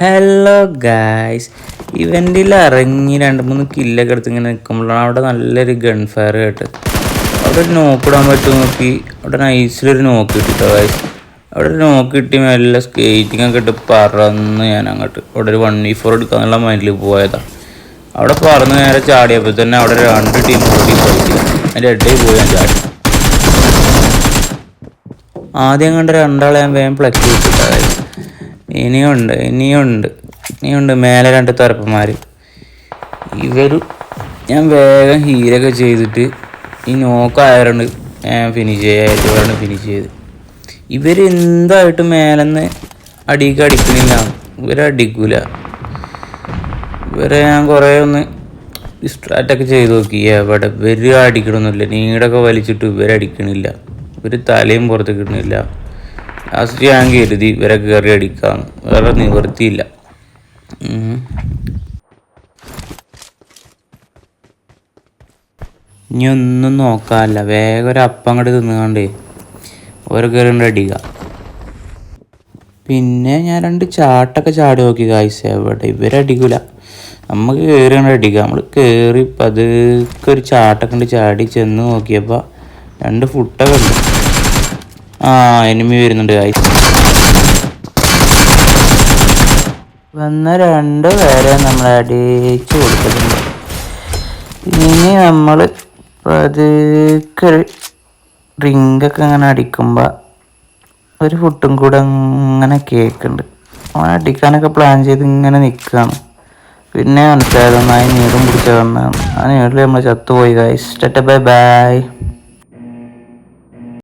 Hello guys, ഇവൻറ്റിൽ ഇറങ്ങി 2-3 കില്ലൊക്കെ എടുത്ത് ഇങ്ങനെ നിൽക്കുമ്പോഴാണ് അവിടെ നല്ലൊരു ഗൺ ഫയർ കേട്ടത്. അവിടെ ഒരു നോക്കിടാൻ പറ്റും നോക്കി, അവിടെ നൈസിലൊരു നോക്ക് കിട്ടിട്ടോ ഗായ്സ്. അവിടെ ഒരു നോക്ക് കിട്ടി മെല്ലെ സ്കേറ്റിംഗ് ഒക്കെ ഇട്ട് പറന്ന് ഞാൻ അങ്ങോട്ട് അവിടെ ഒരു 1v4 എടുക്കാന്നുള്ള മൈൻഡിൽ പോയതാണ്. അവിടെ പറന്ന് നേരെ ചാടിയപ്പോൾ തന്നെ അവിടെ 2 ടീം കൂടി കളിച്ചില്ല. അതിൻ്റെ ഇടയിൽ പോയി ഞാൻ ചാടി. ആദ്യം കണ്ട 2 ഞാൻ വേഗം പ്ലക്ക് കിട്ടിട്ടോ ഗായ്സ്. ഇനിയുണ്ട് മേലെ 2 തരപ്പന്മാർ. ഞാൻ വേഗം ഹീലൊക്കെ ചെയ്തിട്ട് ഈ നോക്കായതുകൊണ്ട് ഞാൻ ഫിനിഷ് ചെയ്ത്. ഇവരെന്തായിട്ട് മേലെന്ന് അടിക്കണില്ല, ഇവരടിക്കൂല. ഞാൻ കുറേ ഒന്ന് ഡിസ്ട്രാക്റ്റൊക്കെ ചെയ്ത് നോക്കി, എവിടെ ഇവർ അടിക്കണമൊന്നുമില്ല. നീടൊക്കെ വലിച്ചിട്ട് ഇവരടിക്കണില്ല, ഇവർ തലയും പുറത്ത് കിട്ടണില്ല. ലാസ്റ്റ് ഞാൻ കരുതി ഇവരെ കയറി അടിക്കാന്ന്, വേറെ നിവൃത്തിയില്ല. ഇനി ഒന്നും നോക്കാനല്ല, വേഗം ഒരു അപ്പം അങ്ങോട്ട് തിന്നുകൊണ്ടേ ഓരോ കയറി അടിക്കുക. പിന്നെ ഞാൻ 2 ചാട്ടൊക്കെ ചാടി നോക്കി ഗായ്സ്, എവിടെ ഇവരടിക്കൂല. നമുക്ക് കയറി അടിക്കുക. നമ്മൾ കയറി പതുക്കെ ഒരു ചാട്ടൊക്കെ ഉണ്ട് ചാടി ചെന്ന് നോക്കിയപ്പോൾ 2 ഫുട്ടൊക്കെ ഉണ്ട്. എനിമി വരുന്നുണ്ട് ഗായ്സ്. വന്ന 2 പേരെ നമ്മൾ അടിച്ചു കൊടുത്തിട്ടുണ്ട്. ഇനി നമ്മൾ പതുക്കെ റിങ്ങൊക്കെ അങ്ങനെ അടിക്കുമ്പോൾ ഒരു ഫുട്ടും കൂടെ അങ്ങനെ കേൾക്കുന്നുണ്ട്. അവൻ അടിക്കാനൊക്കെ പ്ലാൻ ചെയ്ത് ഇങ്ങനെ നിൽക്കുകയാണ്. പിന്നെ മനസ്സിലായതൊന്നായി നീടും പിടിച്ച വന്നതാണ്. ആ നീടിൽ നമ്മൾ ചത്തുപോയി ഗായ്സ്. Bye bye.